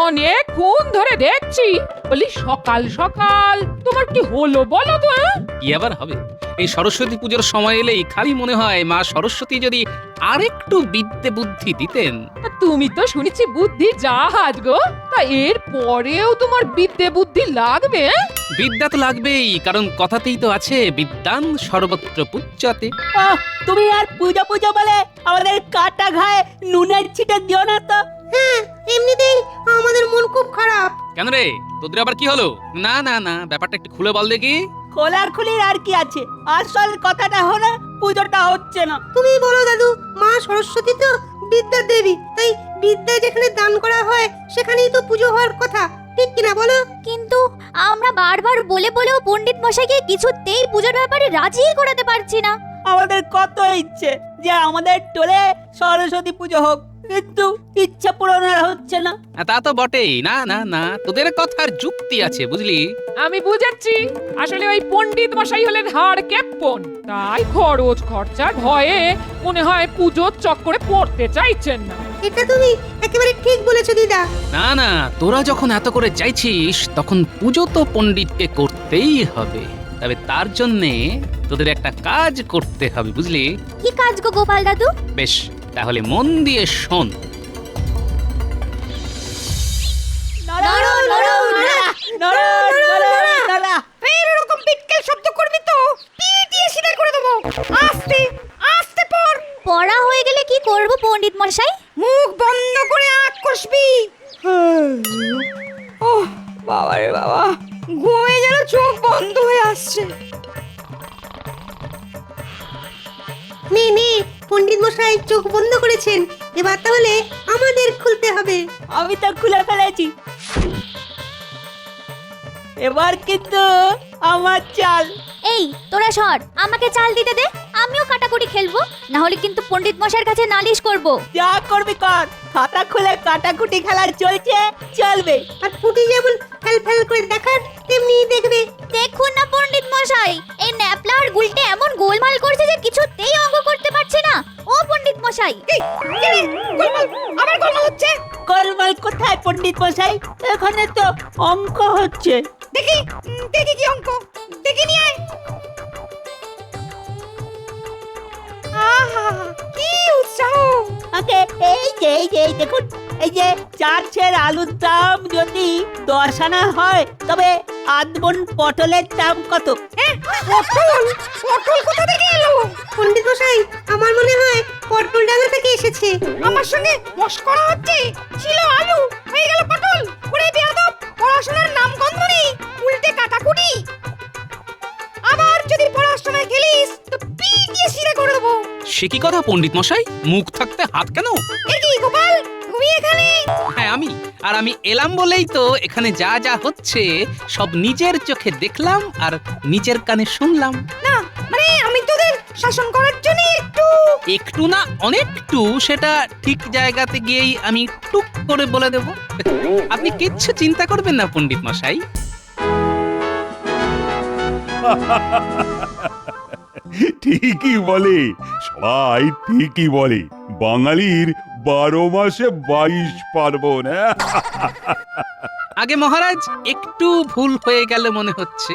অনেকক্ষণ ধরে দেখছি। বলি সকাল সকাল তোমার কি হলো বলো তো? কি আবার হবে? এই সরস্বতী পুজোর সময় এলেই খালি মনে হয় মা সরস্বতী যদি আরেকটু বিদ্যে বুদ্ধি দিতেন। তুমি তো শুনেছি বুদ্ধি জাহাজ গো। তা এর পরেও তোমার বিদ্যে বুদ্ধি লাগবে? বিদ্যা তো লাগবেই, কারণ কথাতেই তো আছে বিদ্যান সর্বত্র পূজ্যতে। তুমি আর পূজা পূজা বলে আমাদের কাটা ঘায়ে নুনের ছিটে দিও না তো। হ্যাঁ, এমনিতেই আমাদের মন খুব খারাপ। কেন রে, তোদের আবার কি হলো? না না না, ব্যাপারটা একটু খুলে বল দেখি। খোলাখুলির আর কি আছে, আসল কথাটা হলো পুজোটা হচ্ছে না। তুমি বলো দাদু, মা সরস্বতী তো বিদ্যার দেবী, তাই বিদ্যা যেখানে দান করা হয় সেখানেই তো পুজো হওয়ার কথা, ঠিক কিনা বলো? কিন্তু আমরা বারবার বলে বলেও পণ্ডিত মশাইকে কিছুতেই পুজোর ব্যাপারে রাজি করাতে পারছি না। আমাদের কত ইচ্ছে যে আমাদের টোলে সরস্বতী পুজো হোক, কিন্তু ইচ্ছা পূরণ আর হচ্ছে না। তা তো বটেই। না না না, তোদের কথার যুক্তি আছে বুঝলি। আমি বুঝাচ্ছি, আসলে ওই পণ্ডিত মশাই হলেন হাড় ক্যাপ্পন, তাই খরচ খরচার ভয়ে মনে হয় পুজোর চক্করে পড়তে চাইছেন না। এটা তুমি একেবারে ঠিক বলেছো দিদা। না না, তোরা যখন এত করে চাইছিস তখন পুজো তো পণ্ডিতকে করতেই হবে। তবে তার জন্যে তোদের একটা কাজ করতে হবে বুঝলি। কি কাজ গো গোপাল দাদু? বেশ, তাহলে মন দিয়ে শোন। নড়ো, নড়ো, নড়া, নড়ো, নড়ো, নড়া। এরকম বিটকেল শব্দ করবি তো পিঠ দিয়ে সিধা করে দেবো। আস্তে আস্তে পড়। পড়া হয়ে গেলে কি করব পণ্ডিত মশাই? মুখ বন্ধ করে আঁক কষবি। ওহ বাবা রে বাবা, ঘুমে যেন চোখ বন্ধ হয়ে আসছে। নে নে, পণ্ডিত মশাই চোখ বন্ধ করেছেন, এবার তাহলে আমাদের খুলতে হবে। আমি তো খুলে ফেলেছি। এবার কিন্তু আমার চাল। এই তোরা সর, আমাকে চাল দিতে দে, আমিও কাটাকুটি খেলবো, না হলে কিন্তু পণ্ডিত মশাইয়ের কাছে নালিশ করব। যা করবি কর, খাতা খুলে কাটাকুটি খেলা চলছে, চলবে। আর ফুটি যেমন ফেল ফেল করে দেখার তেমনি দেখবে। দেখুন না পণ্ডিত মশাই, এই ন্যাপলা আর গুলটে এমন গোলমাল করছে যে কিছুতেই অঙ্ক করতে পারছে না। ও পণ্ডিত মশাই, আবার গোলমাল হচ্ছে। গোলমাল কোথায় পণ্ডিত মশাই? এখানে তো অঙ্ক হচ্ছে। দেখি দেখি কি অঙ্ক, দেখি নিয়ে আয়। আহা, কি উৎসাহ! আগে এই দেখুন, এই যে 4 আলুর দাম যদি 10 আনা হয় তবে আধমন পটলের দাম কত? পটল পটল কোথা থেকে এলো? পণ্ডিত মশাই, আমার মনে হয় পটল ডাঙ্গা থেকে এসেছে। আমার সঙ্গে মশকরা হচ্ছে। ছিল আলু, হয়ে গেল পটল। ওরে বেয়াদব, পড়াশোনার নাম গন্ধ নেই, উল্টে কাটাকুটি। আবার যদি পড়াশোনায় গেলিস তো পিঠ দিয়ে সিরে করে দেবো। সে কি কথা পণ্ডিত মশাই, মুখ থাকতে হাত কেন? কি গোপাল, তুমি এখানে? হ্যাঁ আমি, আর আমি এলাম বলেই তো এখানে যা যা হচ্ছে সব নিজের চোখে দেখলাম আর নিজের কানে শুনলাম। না মানে আমি তোদের শাসন করার জন্য একটু না অনেকটু, সেটা ঠিক জায়গাতে গিয়েই আমি টুক করে বলে দেব। আপনি কিচ্ছু চিন্তা করবেন না পণ্ডিত মশাই। ঠিকই বলে, সবাই ঠিকই বলে। বাঙালির 12 মাসে 22 পার্বণ। আগে মহারাজ, একটু ভুল হয়ে গেল মনে হচ্ছে।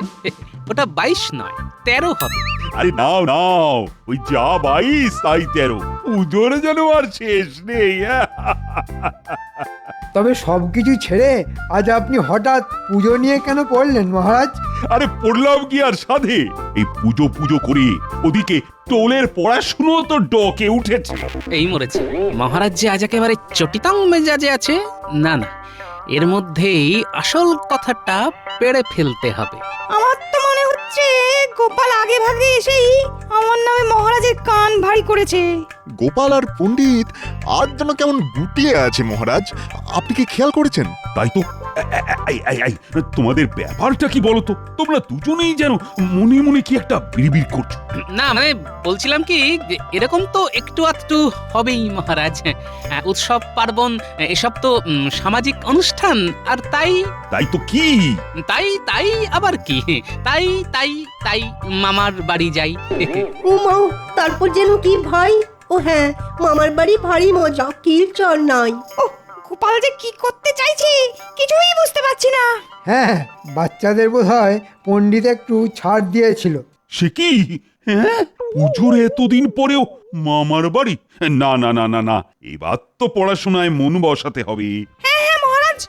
ওটা 22 নয়, 13 হবে। আরে নাও নাও, ওই যা 22 তাই 13। পুজোর যেন আর শেষ নেই। তবে সবকিছু ছেড়ে আজ আপনি হঠাৎ পুজো নিয়ে কেন পড়লেন মহারাজ? আরে পড়লাম কি আর সাধে, এই পুজো পুজো করে ওদিকে টোলের পড়াশুনো তো ডকে উঠেছে। এই মরেছে মহারাজ যে আজ একেবারে চটিতাং মেজাজে আছে। না না, এর মধ্যেই আসল কথাটা পেড়ে ফেলতে হবে। আমার তো মনে হচ্ছে গোপাল আগে ভাগে এসেই আমার নামে মহারাজের কান ভারী করেছে। গোপাল আর পণ্ডিত আজ যেন কেমন গুটিয়ে আছে মহারাজ, আপনি কি খেয়াল করেছেন? তাই তো। এই, তোমাদের ব্যাপারটা কি বলো তো? তোমরা দুজনেই যেন মনে মনে কি একটা বিড়বিড় করছো। না মানে বলছিলাম কি, যে এরকম তো একটু আধটু হবেই মহারাজ। উৎসব পার্বণ এসব তো সামাজিক অনুষ্ঠান, আর তাই তাই তো কি? তাই আবার কি, তাই তাই তাই মামার বাড়ি যাই। ও মা, তারপর যেন কি ভাই। ও হ্যাঁ, মামার বাড়ি ভারী মজা, কিল চর নাই। ও গোপাল যে কি করতে চাইছে কিছুই বুঝতে পারছি না। হ্যাঁ, বাচ্চাদের বোধহয় পণ্ডিত একটু ছাড় দিয়েছিল। সে কি? হ্যাঁ, পুজোর এতদিন পরেও মামার বাড়ি? না না না না না, এবার তো পড়াশোনায় মন বসাতে হবে। হ্যাঁ হ্যাঁ মহারাজ,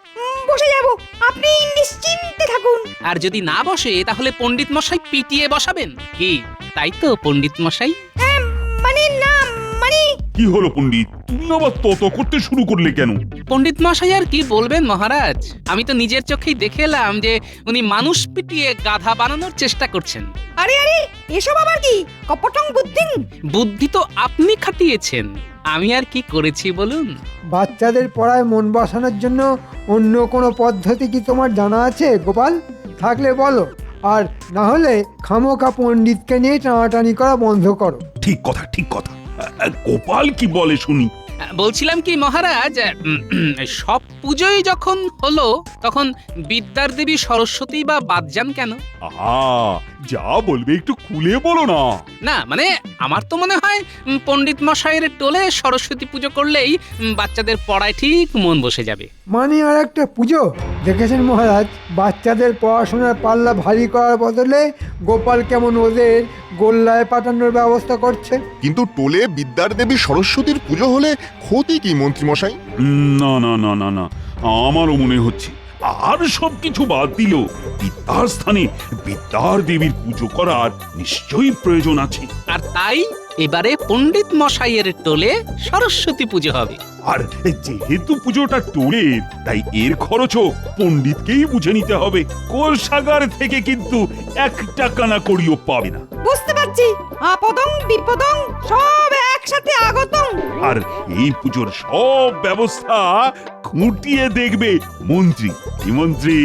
বসে যাব, আপনি নিশ্চিন্তে থাকুন। আর যদি না বসে তাহলে পণ্ডিত মশাই পিটিয়ে বসাবেন কি? তাই তো পণ্ডিত মশাই? হ্যাঁ মানে না মানে কি হলো পণ্ডিত, তুমি আবার তত করতে শুরু করলে কেন? পণ্ডিত মশাই আর কি বলবেন মহারাজ, আমি তো নিজের চোখেই দেখে এলাম যে উনি মানুষ পিটিয়ে গাধা বানানোর চেষ্টা করছেন। আরে আরে এসব আবার কি কপটং বুদ্ধিং? বুদ্ধি তো আপনি খাটিয়েছেন, আমি আর কি করেছি বলুন? বাচ্চাদের পড়ায় মন বসানোর জন্য অন্য কোনো পদ্ধতি কি তোমার জানা আছে গোপাল? থাকলে বলো, আর না হলে খামোকা পণ্ডিতকে নিয়ে টানাটানি করা বন্ধ করো। ঠিক কথা, ঠিক কথা। গোপাল কি বলে শুনি। বলছিলাম কি মহারাজ, সব পুজোই যখন হলো তখন বিদ্যার দেবী সরস্বতী বা বাদ যান কেন? আহা, যা বলবে একটু খুলে বলো না। না মানে আমার তো মনে হয় পণ্ডিত মশাইয়ের টোলে সরস্বতী পুজো করলেই বাচ্চাদের পড়ায় ঠিক মন বসে যাবে। মানে আর একটা পুজো? দেখেছেন মহারাজ, বাচ্চাদের পড়াশোনার পাল্লা ভারী করার বদলে গোপাল কেমন ওদের গোল্লায় পাঠানোর ব্যবস্থা করছে। কিন্তু টোলে বিদ্যার দেবী সরস্বতীর পুজো হলে ক্ষতি কি মন্ত্রীমশাই? না না না না না, আমারও মনে হচ্ছে আর সবকিছু বাদ দিল বিদ্যার স্থানে বিদ্যার দেবীর পুজো করার নিশ্চয়ই প্রয়োজন আছে। আর তাই এবারে পণ্ডিত মশাইয়ের টোলে সরস্বতী পুজো হবে। আর যেহেতু পুজোটা টোলের, তাই এর খরচও পণ্ডিতকেই বুঝে নিতে হবে। কোষাগার থেকে কিন্তু 1 টাকা না করিও পাবে না। বুঝতে পারছি, আপদং বিপদং সব একসাথে আগতং। আর এই পুজোর সব ব্যবস্থা খুঁটিয়ে দেখবে মন্ত্রী। কি মন্ত্রী,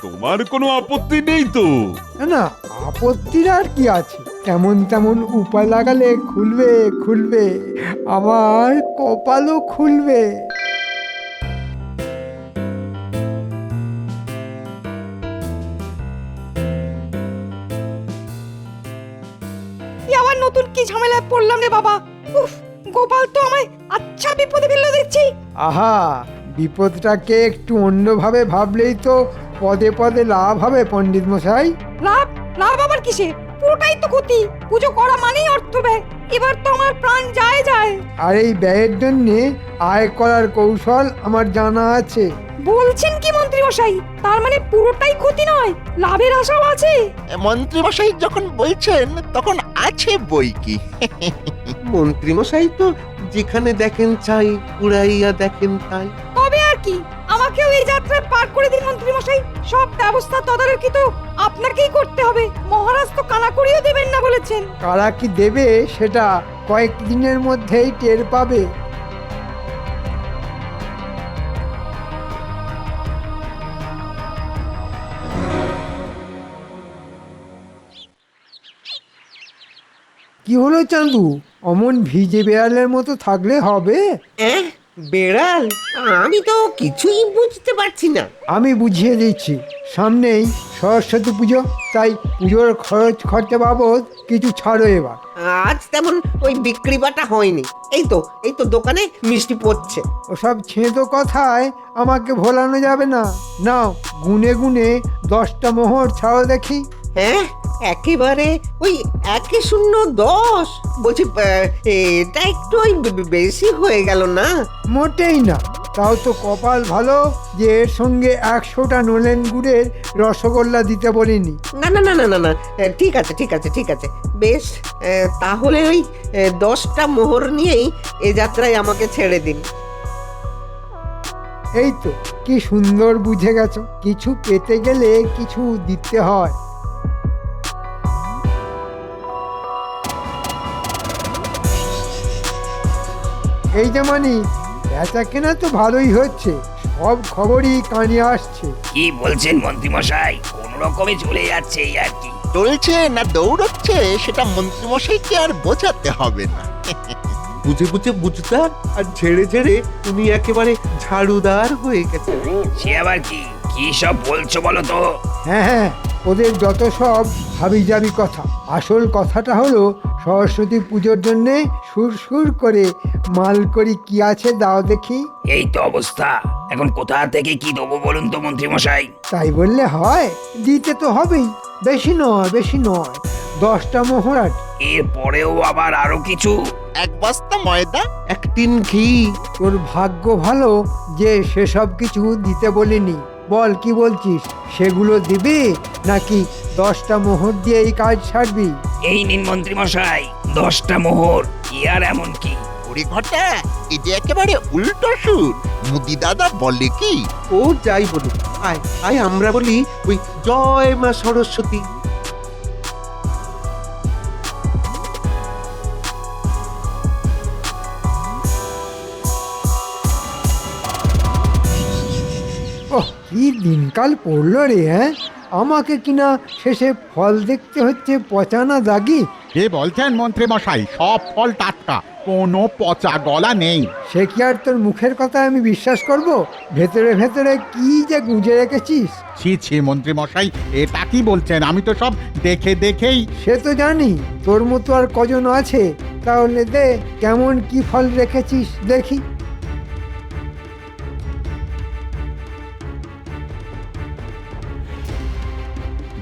তোমার কোনো আপত্তি নেই তো? না না, আপত্তির আর কি আছে? তেমন তেমন উপায় লাগালে খুলবে খুলবে, আমার কপালও খুলবে। আবার নতুন কি ঝামেলায় পড়লাম রে বাবা। উফ, গোপাল তো আমায় আচ্ছা বিপদে ফেললো দেখছি। আহা, বিপদটাকে একটু অন্যভাবে ভাবলেই তো পদে পদে লাভ হবে পণ্ডিত মশাই। লাভ? লাভ আবার কিসে? পুরোটাই তো ক্ষতি। পুজো করা মানেই অর্থ ব্যয়। এবার তো আমার প্রাণ যায় যায়। আর এই ব্যয়ের জন্যে আয় করার কৌশল আমার জানা আছে। বলছেন কি মন্ত্রী মশাই? তার মানে পুরোটাই ক্ষতি নয়, লাভের আশাও আছে? মন্ত্রীমশাই যখন বলছেন তখন আছে বই কি। মন্ত্রীমশাই তো যেখানে দেখেন চাই উড়াইয়া দেখেন তাই। তবে আর কি, আমাকেও এই যাত্রায় পার করে দিন মন্ত্রী মশাই। সব ব্যবস্থা তদারকি তো আপনাকেই করতে হবে। মহারাজ তো কানাকড়িও দেবেন না বলেছেন। কারা কি দেবে সেটা কয়েকদিনের মধ্যেই টের পাবে। কি হলো চান্দু, অমন ভিজে বেড়ালের মতো থাকলে হবে? বেড়াল? আমি তো কিছুই বুঝতে পারছি না। আমি বুঝিয়ে দিচ্ছি, সামনেই সরস্বতী পুজো, তাই পুজোর খরচা বাবদ কিছু ছাড়ো এবার। আজ তেমন ওই বিক্রি বাটা হয়নি। এই তো দোকানে মিষ্টি পড়ছে। ওসব ছেঁতো কথায় আমাকে ভোলানো যাবে না। নাও, গুনে গুনে 10টা মোহর ছাড়ো দেখি। হ্যাঁ, একেবারে ওই 1-0-10। বলছি এটা একটু ওই বেশি হয়ে গেল না? মোটেই না। তাও তো কপাল ভালো যে এর সঙ্গে 100টা নলেন গুড়ের রসগোল্লা দিতে বলিনি। না না না না না না, ঠিক আছে ঠিক আছে ঠিক আছে, বেশ। তাহলে ওই 10টা মোহর নিয়েই এ যাত্রায় আমাকে ছেড়ে দিন। এই তো, কি সুন্দর বুঝে গেছো। কিছু পেতে গেলে কিছু দিতে হয়। এই যে মানি, বেচা কেনা তো ভালোই হচ্ছে, সব খবরই কানে আসছে। কি বলছেন মন্ত্রী মশাই? কোন রকমে চলে যাচ্ছে এই আর কি। চলছে না দৌড়চ্ছে সেটা মন্ত্রীমশাইকে আর বোঝাতে হবে না। বুঝে বুঝে বুঝদার আর ঝেড়ে ঝেড়ে তুমি একেবারে ঝাড়ুদার হয়ে গেছে। সে আবার কি? কি সব বলছো বলো তো? হ্যাঁ হ্যাঁ, ওদের যত সব হাবিজাবি কথা। আসল কথাটা হলো সরস্বতী পুজোর জন্যে সুর সুর করে মাল করি কি আছে দাও দেখি। এই তো অবস্থা। এখন কোথা থেকে কি দেবো বলুন তো মন্ত্রী মশাই? তাই বললে হয়, দিতে তো হবেই। বেশি নয়, বেশি নয়, 10টা মোহর আর কি। এর পরেও আবার আরো কিছু? 1 বস্তা ময়দা, 1 টিন ঘি। তোর ভাগ্য ভালো যে সেসব কিছু দিতে বলিনি। বল কি বলছিস, সেগুলো দিবি নাকি 10টা মোহর দিয়ে এই কাজ ছাড়বি? এই নিন মন্ত্রী মশাই 10টা মোহর। কি আর এমন কি? ওরে ঘটা, এই যে একেবারে উল্টো সুর। মুদি দাদা বলে কি, ও যাই বলুক, আয় আয় আমরা বলি ওই জয় মা সরস্বতী। ওহ, কি দিনকাল পড়লো রে, হ্যাঁ? আমাকে কিনা শেষে ফল দেখতে হচ্ছে পচানা দাগি। কে বলছেন মন্ত্রী মশাই? সব ফল টাটকা, কোনো পচা গলা নেই। সে কি আর তোর মুখের কথা আমি বিশ্বাস করব? ভেতরে ভেতরে কি যে গুঁজে রেখেছিস। ছি ছি মন্ত্রী মশাই, এটা কি বলছেন? আমি তো সব দেখে দেখেই। সে তো জানি, তোর মতো আর কজন আছে। তাহলে দে, কেমন কি ফল রেখেছিস দেখি।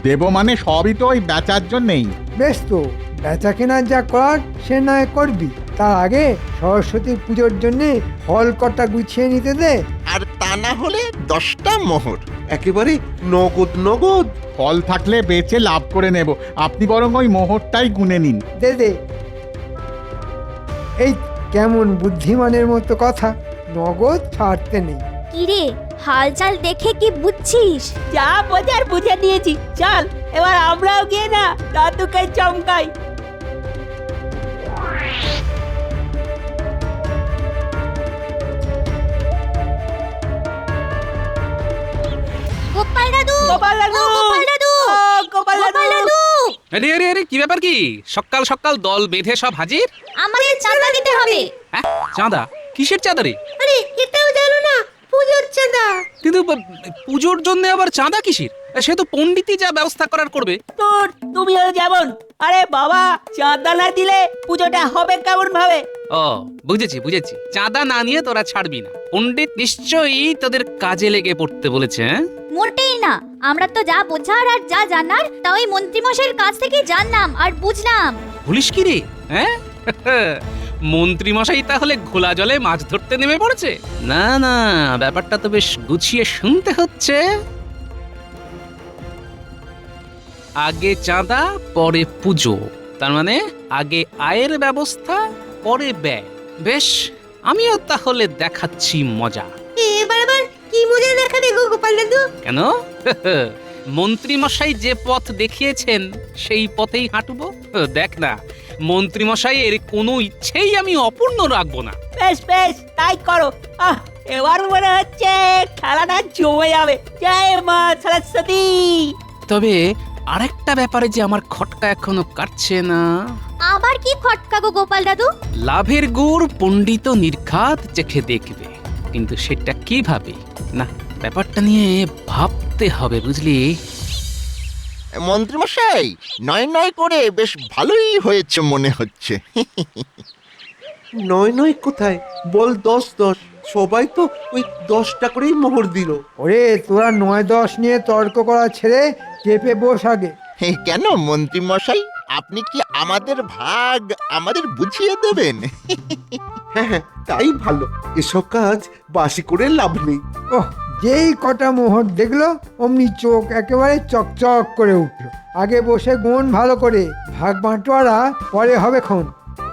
দেব মানে সবই তো ওই বেচার জন্যেই। বেশ, তো বেচা কেনার যা করার সে নয় করবি, তার আগে সরস্বতী পুজোর জন্যে ফল কটা গুছিয়ে নিতে দে। আর তা না হলে 10টা মোহর। একেবারে নগদ নগদ। ফল থাকলে বেচে লাভ করে নেব, আপনি বরং ওই মোহরটাই গুনে নিন। দে দে। এই কেমন বুদ্ধিমানের মতো কথা, নগদ ছাড়তে নেই। কিরে, হালচাল দেখে কি বুঝছিস? যা বোঝার বুঝে নিয়েছি, চল এবার আমরাও গিয়ে না দাদুকে চমকাই। গোপাল দাদু, গোপাল দাদু! ও গোপাল দাদু, ও গোপাল দাদু! গোপাল দাদু, আরে আরে আরে, কি ব্যাপার? কি সকাল সকাল দল বেঁধে সব হাজির? আমাদের চাঁদা দিতে হবে। হ্যাঁ, চাঁদা? কিসের চাঁদা রে? আরে এটাও জানো না? পুজোর চাঁদা। কিন্তু পুজোর জন্য আবার চাঁদা কিসের? সে তো পণ্ডিতই যা ব্যবস্থা করার করবে। তোর তুমিও যেমন। আরে বাবা, চাঁদা না দিলে পুজোটা হবে কেমন ভাবে? ও, বুঝেছি বুঝেছি, চাঁদা না নিয়ে তোরা ছাড়বি না। পণ্ডিত নিশ্চয়ই তোদের কাজে লেগে পড়তে বলেছে। হ্যাঁ, মোটেই না, আমরা তো যা বোঝার আর যা জানার তা ওই মন্ত্রীমশাইয়ের কাছ থেকে জানলাম আর বুঝলাম। ভুলিস কি রে? হ্যাঁ, মন্ত্রী মশাই তাহলে ঘোলা জলে মাছ ধরতে নেমে পড়েছে? না না, ব্যাপারটা তো বেশ গুছিয়ে শুনতে হচ্ছে। আগে চাঁদা, পরে পুজো, তার মানে আগে আয়ের ব্যবস্থা, পরে ব্যয়। বেশ, আমিও তাহলে দেখাচ্ছি মজা। এবার আবার কি মজা দেখাবে গো গোপাল দাদু? কেন? মন্ত্রী মশাই যে পথ দেখিয়েছেন সেই পথেই হাঁটবো। দেখ না, মন্ত্রী মশাই এর কোনো ইচ্ছেই আমি অপূর্ণ রাখবো না। বেশ বেশ, তাই করো। এবার মনে হচ্ছে খেলাটা জমে যাবে। জয় মা সরস্বতী। তবে আরেকটা ব্যাপারে যে আমার খটকা এখনো কাটছে না। আবার কি খটকা গো গোপাল দাদু? লাভের গুড় পণ্ডিত নির্ঘাত চেখে দেখবে, কিন্তু সেটা কিভাবে? না, ব্যাপারটা নিয়ে ভাবতে হবে, বুঝলি? মন্ত্রী মশাই, নয় নয় করে বেশ ভালোই হয়েছে মনে হচ্ছে। নয় নয় কোথায়, বল 10-10। সবাই তো ওই 10টা করেই মোহর দিল। ওরে, তোরা 9-10 নিয়ে তর্ক করা ছেড়ে চেপে বস আগে। কেন মন্ত্রী মশাই, আপনি কি আমাদের ভাগ আমাদের বুঝিয়ে দেবেন? হ্যাঁ হ্যাঁ, তাই ভালো। এসব কাজ বাসি করে লাভ নেই। ওহ, যেই কটা মোহর দেখলো অমনি চোখ একেবারে চকচক করে উঠলো। আগে বসে গুণ ভালো করে, ভাগ বাঁটোয়ারা পরে হবে খন।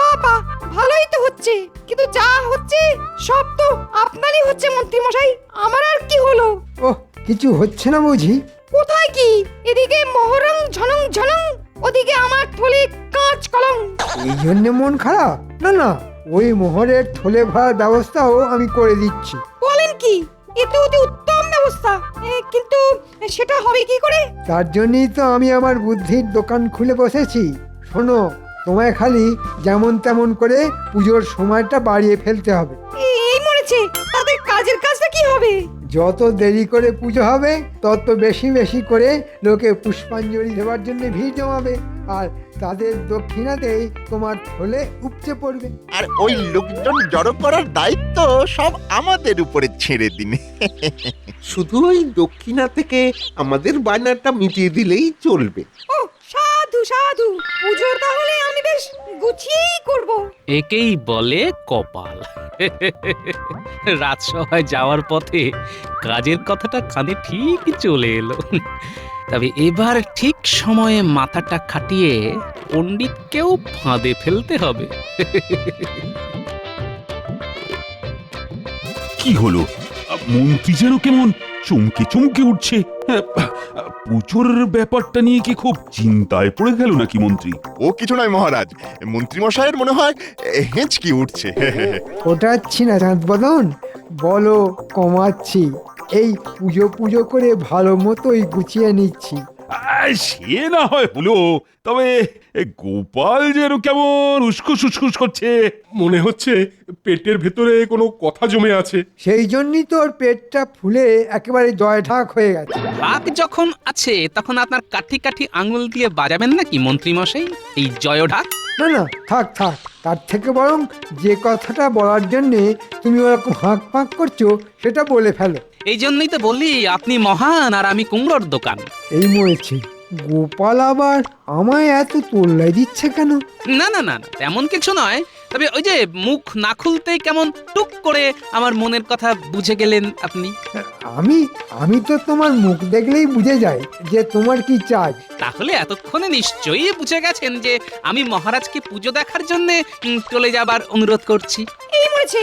বাবা, ভালোই তো হচ্ছে, কিন্তু যা হচ্ছে সব তো আপনারই হচ্ছে মন্ত্রী মশাই। আমার আর কি হলো? ওহ, কিছু হচ্ছে না বুঝি? কোথায় কি? এদিকে মহরং ঝনং ঝনং, ওদিকে আমার থলে কাঁচ কলম। এই জন্যে মন খারাপ? না না, ওই মোহরের থলে ভরার ব্যবস্থাও আমি করে দিচ্ছি। বলেন কি? এ তো অতি উত্তম ব্যবস্থা। কিন্তু সেটা হবে কি করে? তার জন্যই তো আমি আমার বুদ্ধির দোকান খুলে বসেছি। শোনো, তোমায় খালি যেমন তেমন করে পুজোর সময়টা বাড়িয়ে ফেলতে হবে। এই মরেছে, তাদের কাজের কাজটা কি হবে? যত দেরি করে পুজো হবে তত বেশি বেশি করে লোকে পুষ্পাঞ্জলি দেওয়ার জন্য ভিড় জমাবে, আর তাদের দক্ষিণাতেই তোমার থলে উপচে পড়বে। আর ওই লোকজন জড়ো করার দায়িত্ব সব আমাদের উপরে ছেড়ে দিন। শুধু ওই দক্ষিণা থেকে আমাদের বায়নাটা মিটিয়ে দিলেই চলবে। ও সাধু সাধু, পুজো তাহলে আমি বেশ গুছিয়েই করব। একেই বলে কপাল। রাজসভায় যাওয়ার পথে কাজের কথাটা কানে ঠিক চলে এলো। তবে এবার ঠিক সময়ে মাথাটা খাটিয়ে পণ্ডিতকেও ফাঁদে ফেলতে হবে। কি হলো? মন্ত্রী যেন কেমন চমকে চমকে উঠছে। পুজোর ব্যাপারটা নিয়ে কি খুব চিন্তায় পড়ে গেল নাকি মন্ত্রী? ও কিছু নয় মহারাজ, মন্ত্রী মশাইয়ের মনে হয় হেঁচকি উঠছে। ওঠাচ্ছি না চাঁদ বদন, বলো কমাচ্ছি। এই পুজো পুজো করে ভালো মতোই গুছিয়ে নিচ্ছি। সে না হয় হলো, তবে গোপাল যেন কেমন উস্কুস উস্কুস করছে। মনে হচ্ছে পেটের ভেতরে কোনো কথা জমে আছে। সেই জন্যই তোর পেটটা ফুলে একেবারে জয়ঢাক হয়ে গেছে। রাগ যখন আছে তখন আপনার কাঠি কাঠি আঙুল দিয়ে বাজাবেন নাকি মন্ত্রী মশাই এই জয়ঢাক? না না, থাক থাক, তার থেকে বরং যে কথাটা বলার জন্যে তুমি ওরকম হাঁক ফাঁক করছো সেটা বলে ফেলো। এই জন্যই তো বলি আপনি মহান আর আমি কুমড়োর দোকান। এই মরেছে, গোপাল আবার আমায় এত তোল্লাই দিচ্ছে কেন? না না না, তেমন কিছু নয়। তবে ওই যে মুখ না খুলতেই কেমন টুক করে আমার মনের কথা বুঝে গেলেন আপনি। আমি তো তোমার মুখ দেখলেই বুঝে যাই যে তোমার কি চাই। তাহলে এতক্ষণে নিশ্চয়ই বুঝে গেছেন যে আমি মহারাজকে পুজো দেখার জন্য চলে যাবার অনুরোধ করছি। এই মরেছে,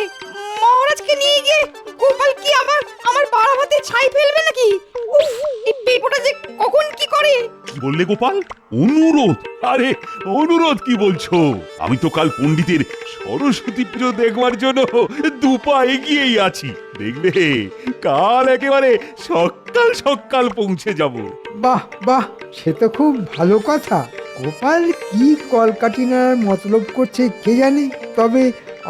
মহারাজকে নিয়ে গিয়ে গোপাল কি আবার আমার বাড়াবাতে ছাই ফেলবে নাকি? উফ, এই পেপোটা যে কখন কি করে। কি বললে গোপাল? অনুরোধ? আরে অনুরোধ কি বলছো? আমি তো কাল পণ্ডিতের সরস্বতী পুজো দেখবার জন্য দুপা এগিয়েই আছি। দেখবে কাল একেবারে সকাল সকাল পৌঁছে যাব। বাহ বাহ, সে তো খুব ভালো কথা। গোপাল কি কলকাটিনার মতলব করছে কে জানে, তবে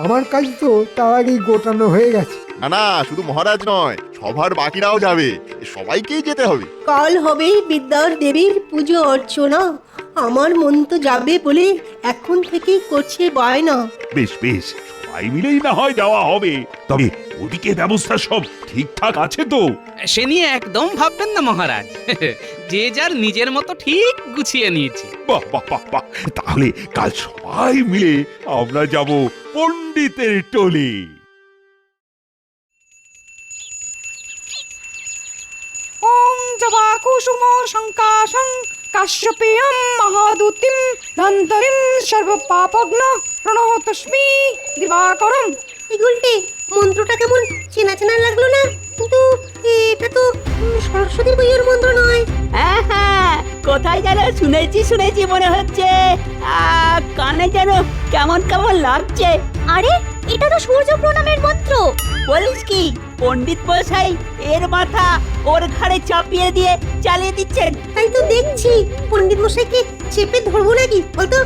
আমার কাজ তো তার আগেই গোটানো হয়ে গেছে। না না, শুধু মহারাজ নয়, সভার বাকিরাও যাবে, সবাইকেই যেতে হবে। কাল হবে বিদ্যার দেবীর পুজো অর্চনা, আমার মন তো যাবে বলে এখন থেকেই করছে বায়না। বেশ বেশ, সবাই মিলেই না হয় যাওয়া হবে। তবে ওদিকে ব্যবস্থা সব ঠিকঠাক আছে তো? সে নিয়ে একদম ভাববেন না মহারাজ। যে যার নিজের মতো ঠিক গুছিয়ে নিয়েছি। বাহ বাহ বাহ বাহ, তাহলে কাল সবাই মিলে আমরা যাব পণ্ডিতের টলি। ওম জবা কুসুম শঙ্কাশং কাশ্যপেয়ম মহাদূতিম ধন্তরিম সর্বপাপগ্ন প্রণতস্মি দিবাকরম। এগুলটে মন্ত্রটা কেমন চেনা চেনা লাগলো না? কিন্তু এটা তো সরস্বতী পুজোর মন্ত্র নয়। হ্যাঁ হ্যাঁ, কোথায় যেন শুনেছি মনে হচ্ছে। কানে যেন কেমন কেমন লাগছে। আরে এটা তো সূর্য প্রণামের মন্ত্র। বলিস কি, পণ্ডিত মশাই এর মাথা ওর ঘাড়ে চাপিয়ে দিয়ে চালিয়ে দিচ্ছেন। তাই তো দেখছি, পণ্ডিত মশাইকে চেপে ধরবো নাকি বলতো?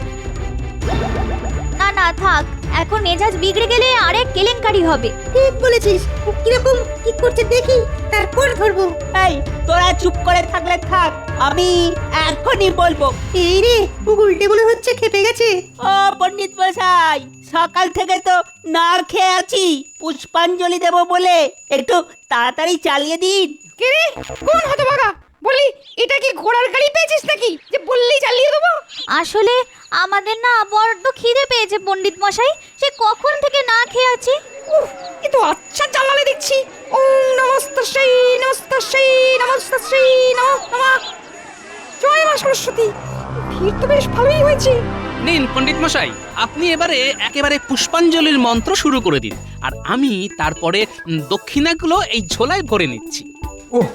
না না থাক, এখন মেজাজ বিগড়ে গেলে আরেক কেলেঙ্কারি হবে। ঠিক বলেছিস, কিরকম কি করছে দেখি, তারপর ধরবো। এই তোরা চুপ করে থাকলে থাক, আমি এখনই বলবো। এই রে, গুলটে মনে হচ্ছে খেপে গেছে। ও পণ্ডিত মশাই, সকাল থেকে তো না খেয়ে আছি, পুষ্পাঞ্জলি দেব বলে একটু তাড়াতাড়ি চালিয়ে দিন। কে রে, কোন হতভাগা? বলি এটা কি ঘোড়ার গাড়ি পেয়েছিস নাকি যে বললেই চালিয়ে দেবো? আসলে আমাদের না বড্ড খিদে পেয়েছে পণ্ডিত মশাই, সে কখন থেকে না খেয়ে আছি। উফ, এ তো আচ্ছা চালালে দেখছি। ওম নমস্তস্যৈ নমস্তস্যৈ নমস্তস্যৈ নমঃ নমঃ। জয় মা সরস্বতী, ভিড় তো বেশ ভালোই হয়েছে। নিন পণ্ডিত মশাই, আপনি এবারে একেবারে পুষ্পাঞ্জলির মন্ত্র শুরু করে দিন, আর আমি তারপরে দক্ষিণাগুলো এই ঝোলায় ভরে নিচ্ছি। ওহ,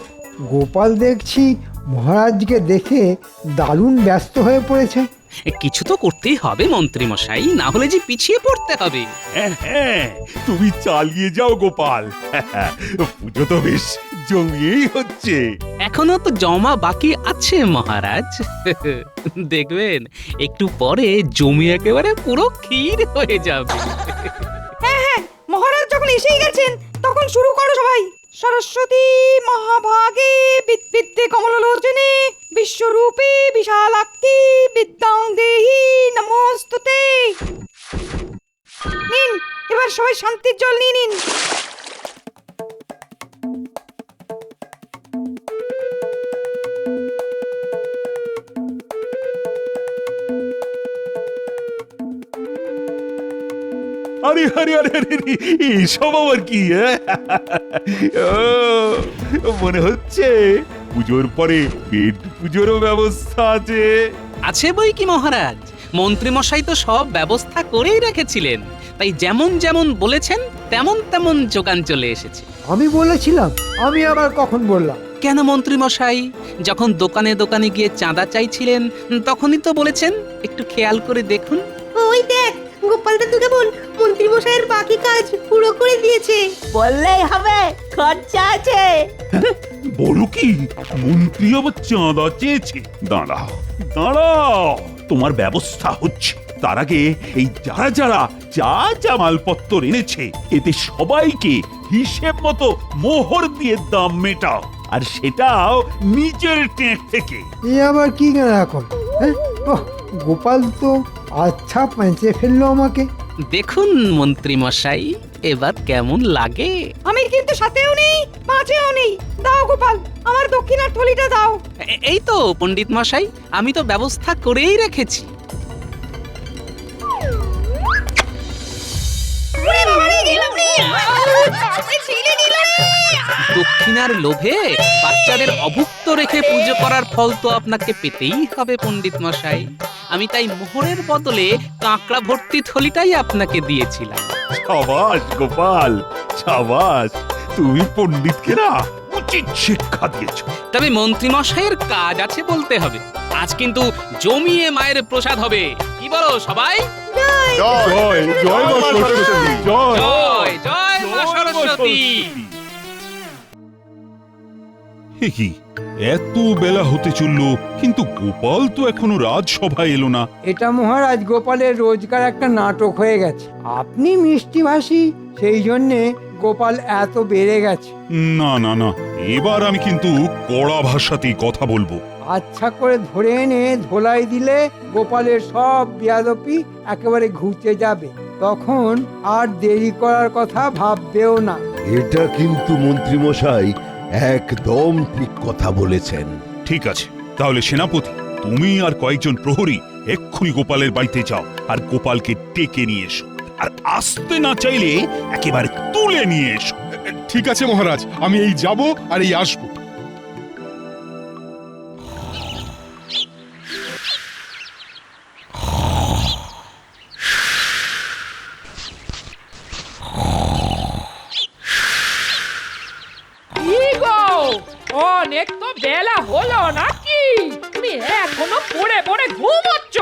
গোপাল দেখছি মহারাজকে দেখে দারুণ ব্যস্ত হয়ে পড়েছে। কিছু তো করতেই হবে মন্ত্রী মশাই, না হলে যে পিছিয়ে পড়তে হবে। হ্যাঁ, তুমি চালিয়ে যাও গোপাল। পুজো তো বেশ জমিয়েই হচ্ছে। এখনো তো জমা বাকি আছে মহারাজ। দেখবেন একটু পরে জমি একেবারে পুরো ক্ষীর হয়ে যাবে। হ্যাঁ হ্যাঁ, মহারাজ যখন এসেই গেছেন তখন শুরু করো সবাই। সরস্বতী মহাভাগে বিদ্যে কমললোচনে বিশ্বরূপে বিশালাক্ষী বিদ্যাং দেহি নমস্তুতে। নিন, এবার সবাই শান্তির জল নিয়ে নিন। আরে আরে আরে আরে আরে, এসব আবার কি? ও, মনে হচ্ছে পুজোর পরে পেট পুজোরও ব্যবস্থা আছে। আছে বই কি মহারাজ, মন্ত্রীমশাই তো সব ব্যবস্থা করেই রেখেছিলেন, তাই যেমন যেমন বলেছেন তেমন তেমন যোগান চলে এসেছে। আমি বলেছিলাম? আমি আবার কখন বললাম? কেন মন্ত্রীমশাই, যখন দোকানে দোকানে গিয়ে চাঁদা চাইছিলেন তখনই তো বলেছেন একটু খেয়াল করে দেখুন। ওই দেখ, গোপাল দাদু কেমন মন্ত্রী মশাইয়ের বাকি কাজ পুরো করে দিয়েছে। বললেই হবে, খরচা আছে। বলো কি, মন্ত্রী আবার চাঁদা চেয়েছে? দাঁড়াও দাঁড়াও, তোমার ব্যবস্থা হচ্ছে। তার আগে এই যারা যারা যা যা মালপত্র এনেছে এতে সবাইকে হিসেব মতো মোহর দিয়ে দাম মেটাও, আর সেটাও নিজের টেক থেকে। এ আবার কি এখন? হ্যাঁ, ওহ, গোপাল তো আচ্ছা পেঁচে ফেললো আমাকে। দেখুন মন্ত্রীমশাই, এবার কেমন লাগে? আমি কিন্তু সাথেও নেই, মাঝেও নেই। দাও গোপাল, আমার দক্ষিণার থলিটা দাও। এই তো পণ্ডিত মশাই, আমি তো ব্যবস্থা করেই রেখেছি। দক্ষিণার লোভে বাচ্চাদের অভুক্ত রেখে পুজো করার ফল তো আপনাকে পেতেই হবে পণ্ডিত মশাই। আমি তাই মোহরের বদলে কাঁকড়া ভর্তি থলিটাই আপনাকে দিয়েছিলাম। সাবাস গোপাল, সাবাস, তুমি পণ্ডিতকে না উচিত শিক্ষা দিয়েছো। তবে মন্ত্রী মশাইয়ের কাজ আছে বলতে হবে। আজ কিন্তু জমিয়ে মায়ের প্রসাদ হবে, কি বলো সবাই? জয় জয় মা সরস্বতী, জয় জয় জয় মা সরস্বতী। কি এত বেলা হতে চললো, কিন্তু গোপাল তো এখনো রাজসভায় এলো না। এটা মহারাজ গোপালের রোজকার একটা নাটক হয়ে গেছে। আপনি মিষ্টিভাষী, সেই জন্যে গোপাল এত বেড়ে গেছে। না না না, এবার আমি কিন্তু কড়া ভাষাতেই কথা বলবো। আচ্ছা করে ধরে এনে ধোলাই দিলে গোপালের সব বেয়াদপি একেবারে ঘুচে যাবে। তখন আর দেরি করার কথা ভাববেও না। এটা কিন্তু মন্ত্রীমশাই একদম ঠিক কথা বলেছেন। ঠিক আছে, তাহলে সেনাপতি, তুমি আর কয়েকজন প্রহরী এক্ষুনি গোপালের বাড়িতে যাও আর গোপালকে ডেকে নিয়ে এসো, আর আসতে না চাইলে একেবারে তুলে নিয়ে এসো। ঠিক আছে মহারাজ, আমি এই যাব আর এই আসবো। কি গো, অনেক তো বেলা হলো নাকি? তুমি এখনো পড়ে পড়ে ঘুমোচ্ছ?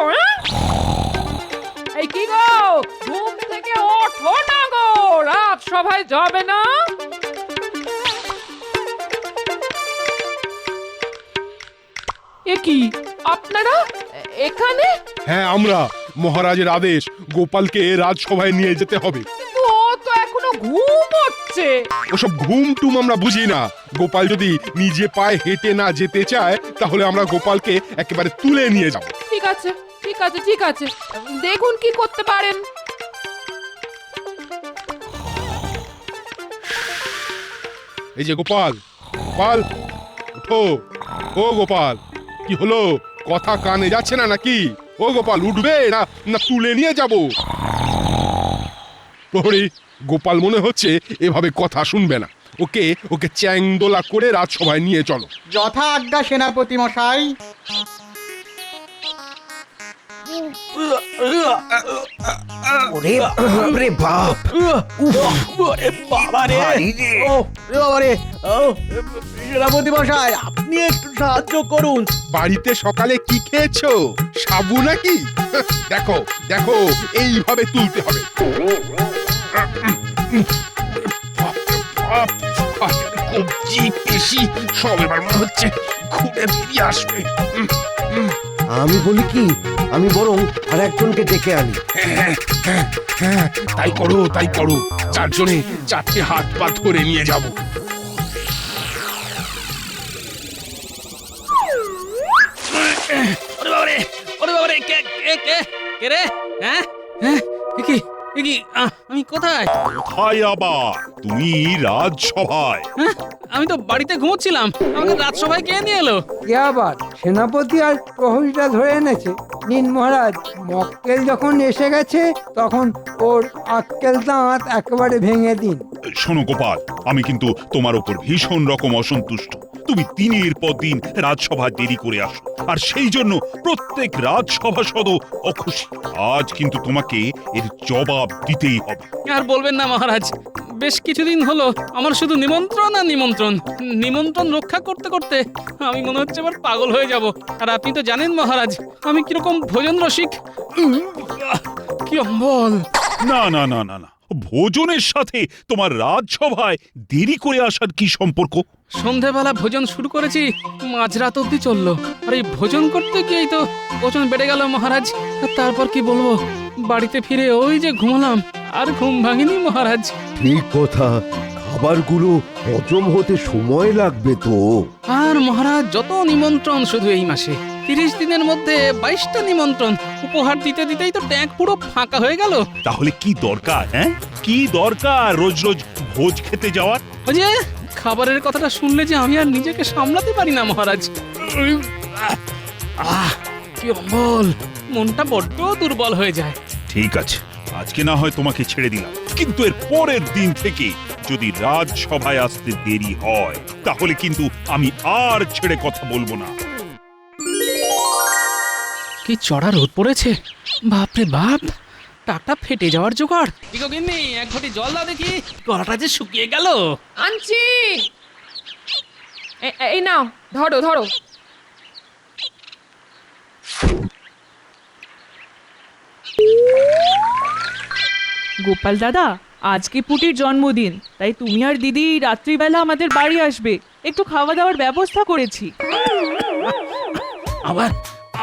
এই কি গো, ঘুম থেকে ওঠো না গো, রাত সভায় যাবে না? এ কি, আপনারা এখানে? হ্যাঁ, আমরা মহারাজের আদেশ, গোপালকে রাজসভায় নিয়ে যেতে হবে। কিন্তু ও তো এখনো ঘুমোচ্ছে। ওসব ঘুম টুম আমরা বুঝি না। গোপাল যদি নিজে পায়ে হেঁটে না যেতে চায় তাহলে আমরা গোপালকে একেবারে তুলে নিয়ে যাব। ঠিক আছে ঠিক আছে ঠিক আছে, দেখুন কি করতে পারেন। এই যে গোপাল, গোপাল ওঠো। ও গোপাল, কি হলো? কথা কানে যাচ্ছে না নাকি? ও গোপাল, উঠবে না না তুলে নিয়ে যাব? প্রহরী, গোপাল মনে হচ্ছে এভাবে কথা শুনবে না। ওকে ওকে চ্যাংদোলা করে রাজসভায় নিয়ে চলো। যথা আজ্ঞা সেনাপতি মশাই। ওরে বাপরে বাপ, সেনাপতি মশাই, আপনি একটু সাহায্য করুন। বাড়িতে সকালে কি খেয়েছো? সাবু নাকি? দেখো দেখো, এইভাবে তুলতে হবে। কবজি পেশি সব এবার মনে হচ্ছে ঘুরে বেরিয়ে আসবে। আমি বলি কি, আমি বরং আর একজনকে ডেকে আনি। হ্যাঁ, তাই করো তাই করো। চারজনে চারটে হাত পা ধরে নিয়ে যাব। কে কে রে? হ্যাঁ হ্যাঁ কি কি আমি কোথায়? কোথায় আবার? তুমি রাজসভায়। হ্যাঁ আমি তো বাড়িতে ঘুমোচ্ছিলাম, আমাকে রাজসভায় কে নিয়ে এলো? কে আবার? সেনাপতি আর প্রহরীটা ধরে এনেছে। নিন মহারাজ, মক্কেল যখন এসে গেছে তখন ওর আক্কেল দাঁত একেবারে ভেঙে দিন। শোনো গোপাল, আমি কিন্তু তোমার উপর ভীষণ রকম অসন্তুষ্ট। তুমি দিনের পর দিন রাজসভা দেরি করে আসো, আর সেই জন্য প্রত্যেক রাজসভাসদ অখুশি। আজ কিন্তু তোমাকে এর জবাব দিতেই হবে। আর বলবেন না মহারাজ, বেশ কিছুদিন হলো আমার শুধু নিমন্ত্রণ আর নিমন্ত্রণ। নিমন্ত্রণ রক্ষা করতে করতে আমি মনে হচ্ছে এবার পাগল হয়ে যাব। আর আপনি তো জানেন মহারাজ, আমি কিরকম ভোজন রসিক। কি অম্বল! না না না না না, ভোজনের সাথে তোমার রাজসভায় দেরি করে আসার কি সম্পর্ক? সন্ধেবেলা ভোজন শুরু করেছি, মাঝরাত অব্দি চললো। আর এই ভোজন করতে গিয়েই তো ওজন বেড়ে গেল মহারাজ। আর তারপর কি বলবো, বাড়িতে ফিরে ওই যে ঘুমালাম, আর ঘুম ভাঙেনি মহারাজ। ঠিক কথা, খাবারগুলো হজম হতে সময় লাগবে তো। আর মহারাজ, যত নিমন্ত্রণ শুধু এই মাসে, 30 দিনের মধ্যে 22টা নিমন্ত্রণ। উপহার দিতে দিতেই তো ট্যাঙ্ক পুরো ফাঁকা হয়ে গেল। তাহলে কি দরকার? হ্যাঁ, কি দরকার রোজ রোজ ভোজ খেতে যাওয়ার? ওই যে খাবারের কথাটা শুনলে যে আমি আর নিজেকে সামলাতে পারি না মহারাজ। কি অম্বল, মনটা বড্ড দুর্বল হয়ে যায়। ঠিক আছে, আজকে না হয় তোমাকে ছেড়ে দিলাম, কিন্তু এর পরের দিন থেকে যদি রাজসভায় আসতে দেরি হয় তাহলে কিন্তু আমি আর ছেড়ে কথা বলবো না। কি চড়া রোদ পড়েছে, বাপরে বাপ! টাকটা ফেটে যাওয়ার জোগাড়। কি গো গিন্নি, এক ঘটি জল দাও দেখি, গলাটা যে শুকিয়ে গেল। আনছি। এই নাও, ধরো ধরো। গোপাল দাদা, আজকে পুটির জন্মদিন, তাই তুমি আর দিদি রাত্রিবেলা আমাদের বাড়ি আসবে। একটু খাওয়া দাওয়ার ব্যবস্থা করেছি। আবার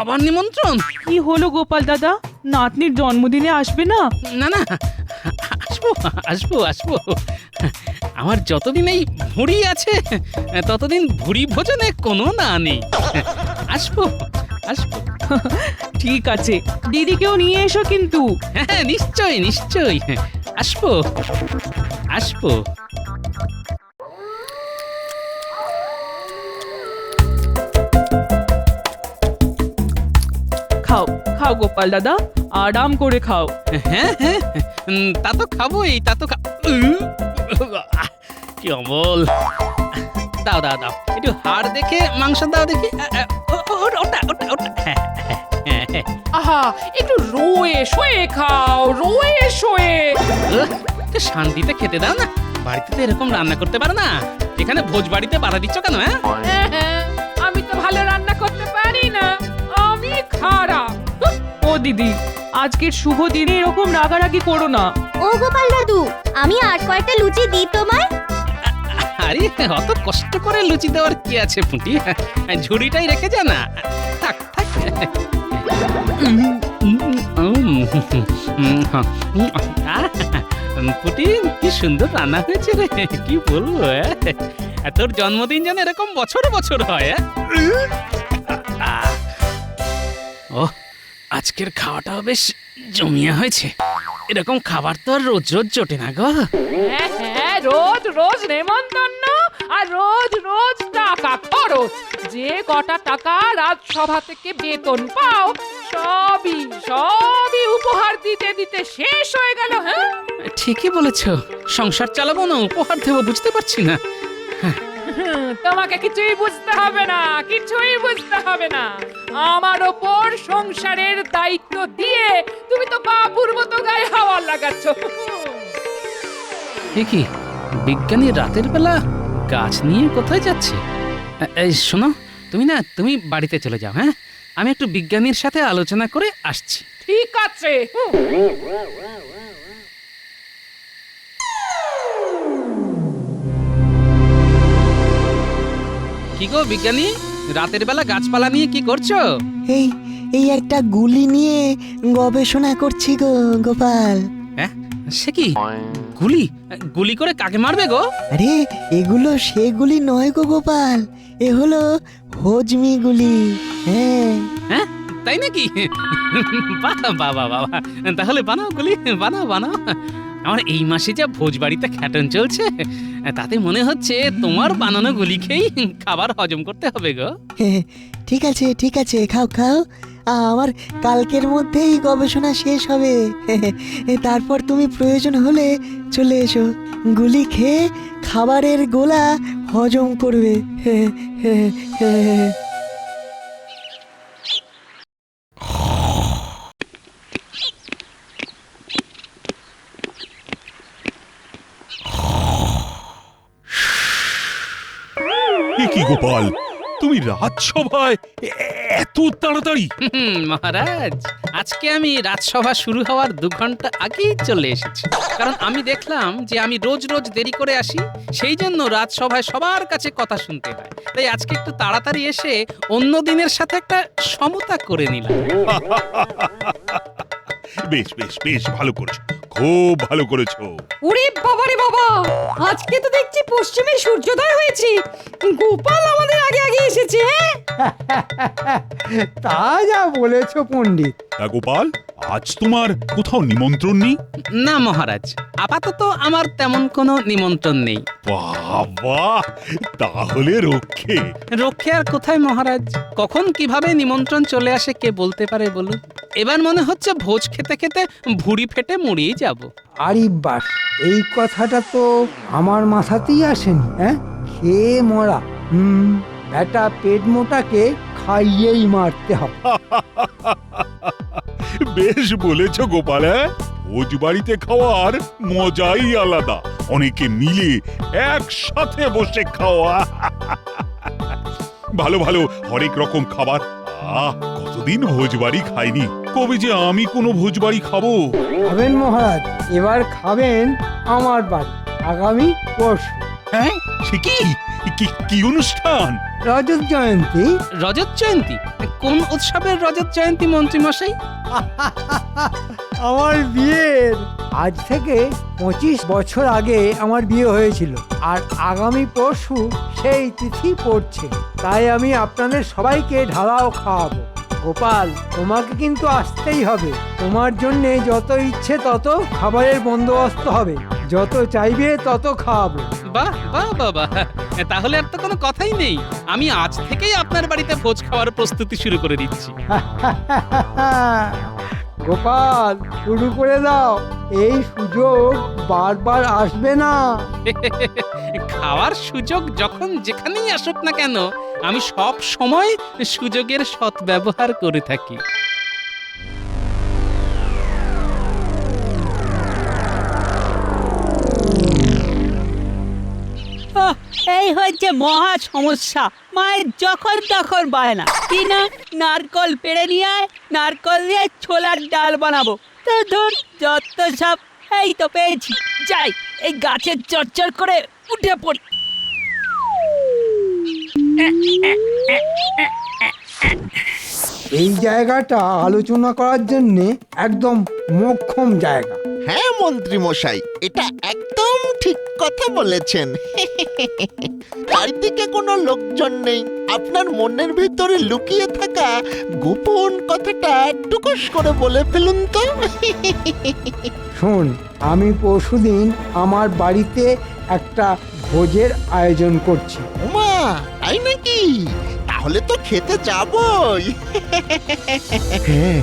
আবার নিমন্ত্রণ? কি হলো গোপাল দাদা, নাতনির জন্মদিনে আসবে না? না না, আসবো আসবো আসবো। আমার যতদিন এই ভুঁড়ি আছে ততদিন ভুঁড়ি ভোজনে কোনো না নেই। আসবো আসবো। ঠিক আছে, দিদিকেও নিয়ে এসো কিন্তু। হ্যাঁ নিশ্চয়ই নিশ্চয়ই, আসবো আসবো। খাও খাও গোপাল দাদা, আরাম করে খাও। হ্যাঁ হ্যাঁ, তা তো খাবোই, তা তো কি অমল! দাও দাও দাও, একটু হাড় দেখে মাংস দাও দেখি। ওটা ওটা ওটা। আহা, একটু রোয়ে শোয়ে খাও, রোয়ে শোয়ে। একটু শান্তিতে খেতে দাও না, বাড়িতে তো এরকম রান্না করতে পারো না। এখানে ভোজ বাড়িতে বাধা দিচ্ছ কেন? হ্যাঁ হ্যাঁ, আমি তো ভালো রান্না করতে পারি না, আমি খারাপ। ও দিদি, আজকের শুভ দিনে এরকম রাগারাগি করো না। ও গোপাল দাদু, আমি আর কয়েকটা লুচি দিই তোমায়? আরে অত কষ্ট করে লুচি দেওয়ার কি আছে পুঁটি, ঝুড়িটাই রেখে যা না। থাক থাক। পুঁটি, কি সুন্দর রান্না হয়েছে রে, কি বলবো। তোর জন্মদিন যেন এরকম বছর বছর হয়। ও, আজকের খাওয়াটাও বেশ জমিয়া হয়েছে। এরকম খাবার তো আর রোজ রোজ জোটে না গো। হ্যাঁ হ্যাঁ, রোজ রোজ নেমন্তন্ন আর রোজ রোজ টাকা খরচ। যে কটা টাকা রাজসভা থেকে বেতন পাও সবই সবই উপহার দিতে দিতে শেষ হয়ে গেল। হ্যাঁ ঠিকই বলেছ, সংসার চালাবো না উপহার দেবো, বুঝতে পারছি না। তোমাকে কিছুই বুঝতে হবে না, কিছুই বুঝতে হবে না। আমার ওপর সংসারের দায়িত্ব দিয়ে তুমি তো বাবুর মতো গায়ে হাওয়া লাগাচ্ছ। কি বিজ্ঞানী রাতের বেলা গাছ নিয়ে কোথায় যাচ্ছে? এই শোনো, তুমি বাড়িতে চলে যাও। হ্যাঁ, আমি একটু বিজ্ঞানীর সাথে আলোচনা করে আসছি। ঠিক আছে। কি গো বিজ্ঞানী, রাতের বেলা গাছপালা নিয়ে কি করছো? এই একটা গুলি নিয়ে গবেষণা করছি গো গোপাল। হ্যাঁ, সে কি গুলি? গুলি করে কাকে মারবে গো? আরে এগুলো সেগুলি নয় গো গোপাল, এ হলো হজমি গুলি। হ্যাঁ হ্যাঁ, তাই নাকি? বাবা বাবা বাবা, তাহলে বানাও গুলি, বানাও বানাও। আমার এই মাসে যা ভোজ বাড়িতে খ্যাটন চলছে, তাতে মনে হচ্ছে তোমার বানানো গুলি খেয়েই খাবার হজম করতে হবে গো। ঠিক আছে, খাও খাও। আমার কালকের মধ্যেই গবেষণা শেষ হবে। তারপর তুমি প্রয়োজন হলে চলে এসো, গুলি খেয়ে খাবারের গোলা হজম করবে। কি গোপাল, তুমি রাজসভায় এত তাড়াতাড়ি? মহারাজ, আজকে আমি রাজসভা শুরু হওয়ার 2 ঘন্টা আগেই চলে এসেছি, কারণ আমি দেখলাম যে আমি রোজ রোজ দেরি করে আসি, সেই জন্য রাজসভায় সবার কাছে কথা শুনতে হয়। তাই আজকে একটু তাড়াতাড়ি এসে অন্য দিনের সাথে একটা সমতা করে নিলাম। বেশ বেশ বেশ, ভালো করেছো, খুব ভালো করেছো। ওরে বাবা রে বাবা, আজকে তো দেখছি পশ্চিমে সূর্যোদয় হয়েছে। গোপাল আমাদের আগে আগে এসেছে। তা যা বলেছো পণ্ডিত। তা গোপাল, আজ তোমার কোথাও নিমন্ত্রণ নেই? না মহারাজ, আপাতত আমার তেমন কোনো নিমন্ত্রণ নেই। বাবা, তাহলে রক্ষে। রক্ষে আর কোথায় মহারাজ, কখন কিভাবে নিমন্ত্রণ চলে আসে কে বলতে পারে বলুন? এবার মনে হচ্ছে ভোজ খেতে খেতে ভুঁড়ি ফেটে মুড়িয়ে যাব। আরে বাস, এই কথাটা তো আমার মাথাতেই আসেনি। হ্যাঁ, খেয়ে মরা। একটা পেট মোটাকে খাইয়েই মারতে হবে। বেশ বলেছ গোপাল। ভোজ বাড়িতে খাওয়ার মজাই আলাদা, অনেকে মিলে একসাথে বসে খাওয়া। ভালো ভালো হরেক রকম খাবার। কতদিন ভোজ বাড়ি খাইনি, কবে যে আমি কোনো ভোজ বাড়ি খাবো। খাবেন মহারাজ, এবার খাবেন আমার বাড়ি, আগামী পরশু। হ্যাঁ, সে কি অনুষ্ঠান? রজত জয়ন্তী। রজত জয়ন্তী? কোন উৎসবের রজত জয়ন্তী মন্ত্রী মশাই? আমার বিয়ের আজ থেকে 25 বছর আগে আমার বিয়ে হয়েছিল, আর আগামী পরশু সেই তিথি পড়ছে। তাই আমি আপনাদের সবাইকে ঢালাও খাওয়াবো। গোপাল, তোমাকে কিন্তু আসতেই হবে। তোমার জন্যে যত ইচ্ছে তত খাবারের বন্দোবস্ত হবে, যত চাইবে তত খাওয়াবো। বাহ বাহ বাবা, তাহলে আর তো কোনো কথাই নেই। আমি আজ থেকেই আপনার বাড়িতে ভোজ খাওয়ার প্রস্তুতি শুরু করে দিচ্ছি। গোপাল, শুরু করে দাও, এই সুযোগ বারবার আসবে না। খাওয়ার সুযোগ যখন যেখানেই আসুক না কেন, আমি সব সময় সুযোগের সদ্ব্যবহার করে থাকি। এই হচ্ছে মহা সমস্যা। মায়ের যখন তখন বায়না, কি না নারকল পেড়ে নিয়ে আয়, নারকল দিয়ে ছোলার ডাল বানাবো। তো ধর যত সব। এই তো পেয়েছি, যাই এই গাছের চড়চড় করে উঠে পড়ি। এই জায়গাটা আলোচনা করার জন্য একদম মোক্ষম জায়গা। হ্যাঁ মন্ত্রী মশাই, এটা একদম ঠিক কথা বলেছেন। চারিদিকে কোনো লোকজন নেই, আপনার মনের ভিতরে লুকিয়ে থাকা গোপন কথাটা টুকুস করে বলে ফেলুন তো। শোন, আমি পরশুদিন আমার বাড়িতে একটা ভোজের আয়োজন করছি। ওমা, তাই নাকি? তাহলে তো খেতে যাবই। হ্যাঁ,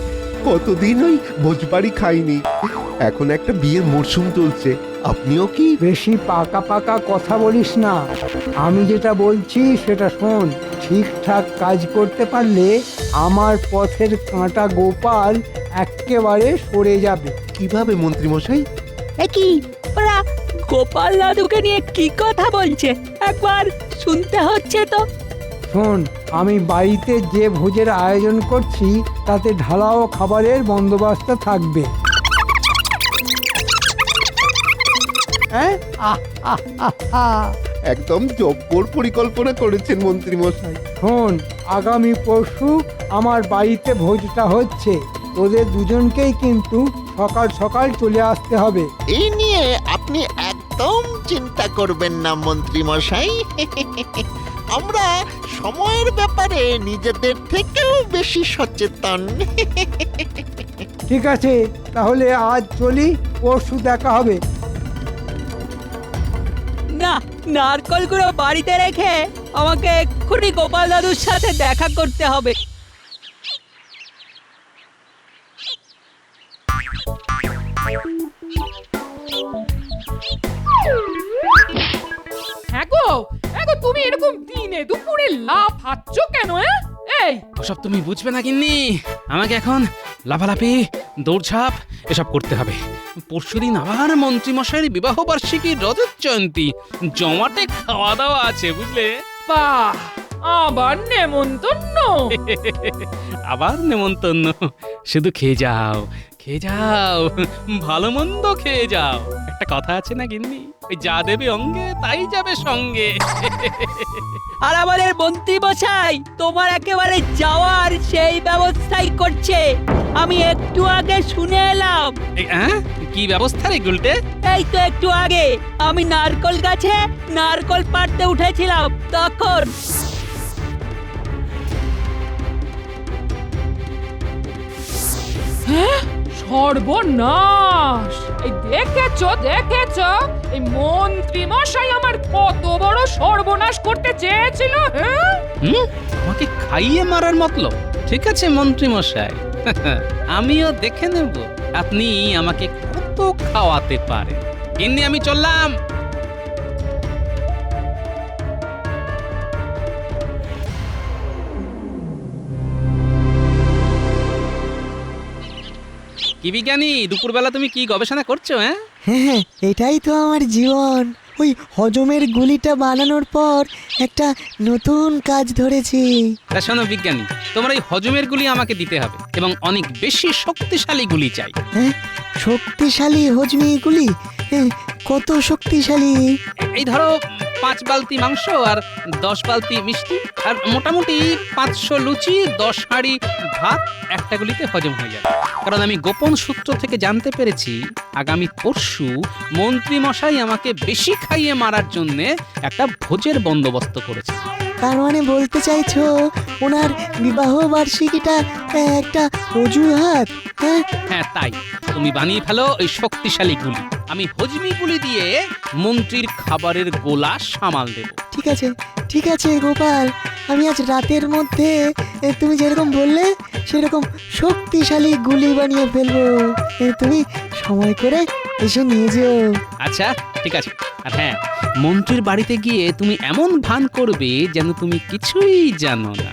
কতদিন ওই ভোজবাড়ি খাইনি। এখন একটা বিয়ের মরশুম চলছে, আপনিও কি? বেশি পাকা পাকা কথা বলিস না, আমি যেটা বলছি সেটা শোন। ঠিকঠাক কাজ করতে পারলে আমার পথের কাঁটা গোপাল একেবারে সরে যাবে। কিভাবে মন্ত্রী মশাই? কি ওরা গোপাল দাদুকে নিয়ে কি কথা বলছে, একবার শুনতে হচ্ছে তো। শোন, আমি বাড়িতে যে ভোজের আয়োজন করছি তাতে ঢালাও খাবারের বন্দোবস্ত থাকবে। একদম জব্বর পরিকল্পনা করেছেন মন্ত্রী মশাই। শোন, আগামী পরশু আমার বাড়িতে ভোজটা হচ্ছে, তোদের দুজনকেই কিন্তু সকাল সকাল চলে আসতে হবে। এই নিয়ে আপনি একদম চিন্তা করবেন না মন্ত্রী মশাই। আমরা সময়ের ব্যাপারে নিজেদের থেকেও বেশি সচেতন। ঠিক আছে, তাহলে আজ চলি, পরশু দেখা হবে। না, নারকলগুলো বাড়িতে রেখে আমাকে এক্ষুনি গোপাল দাদুর সাথে দেখা করতে হবে। হ্যাঁ গো তুমি এরকম দিনে দুপুরে লাফাচ্ছ কেন? এই ওসব তুমি বুঝবে না গিন্নি। আমাকে এখন লাফালাফি, দৌড়ঝাঁপ এসব করতে হবে। পরশুদিন আবার মন্ত্রী মশাইয়ের বিবাহ বার্ষিকী, রজত জয়ন্তী, জমাটে খাওয়া দাওয়া আছে বুঝলে। বাহ, আবার নেমন্তন্ন। আবার নেমন্তন্ন। শুধু খেয়ে যাও, খেয়ে যাও, ভালো মন্দ খেয়ে যাও। একটা কথা আছে না গিন্নি, ওই যা দেবে অঙ্গে তাই যাবে সঙ্গে। আর আমাদের মন্ত্রী মশাই তোমার একেবারে যাওয়ার সেই ব্যবস্থাই করছে। আমি একটু আগে শুনে এলাম। কি ব্যবস্থা রে গুলটে? এই তো একটু আগে আমি নারকল গাছে নারকল পাড়তে উঠেছিলাম, তখন সর্বনাশ! এই দেখেছো এই মন্ত্রী মশাই আমার কত বড় সর্বনাশ করতে চেয়েছিল। আমাকে খাইয়ে মারার মতলব? ঠিক আছে মন্ত্রী মশাই, আমিও দেখে নেব আপনি আমাকে কত খাওয়াতে পারেন। গিন্নি আমি চললাম। কি বিজ্ঞানী, দুপুরবেলা তুমি কি গবেষণা করছো? হ্যাঁ, এটাই তো আমার জীবন। ওই হজমের গুলিটা বানানোর পর একটা নতুন কাজ ধরেছি। তা শোনো বিজ্ঞানী, তোমার এই হজমের গুলি আমাকে দিতে হবে এবং অনেক বেশি শক্তিশালী গুলি চাই। হ্যাঁ, শক্তিশালী হজমি গুলি? কত শক্তিশালী? এই ধরো 5 বালতি মাংস আর 10 বালতি মিষ্টি আর মোটামুটি 500 লুচি, 10 হাঁড়ি ভাত একটা গুলিতে হজম হয়ে যাবে। কারণ আমি গোপন সূত্র থেকে জানতে পেরেছি আগামী পরশু মন্ত্রী মশাই আমাকে বেশি খাইয়ে মারার জন্য একটা ভোজের বন্দোবস্ত করেছে। তার মানে বলতে চাইছো ওনার বিবাহ বার্ষিকীটা একটা অজুহাত? হ্যাঁ তাই, তুমি বানিয়ে ফেলো ওই শক্তিশালী গুলি। আমি হজমি গুলি দিয়ে মন্ত্রীর খাবারের গোলা সামাল দেব। ঠিক আছে গোপাল, আমি আজ রাতের মধ্যে তুমি যেরকম বললে সেরকম শক্তিশালী গুলি বানিয়ে ফেলবো। তুমি সময় করে এসে নিয়ে যেও। আচ্ছা ঠিক আছে। আর হ্যাঁ, মন্ত্রীর বাড়িতে গিয়ে তুমি এমন ভান করবে যেন তুমি কিছুই জানো না।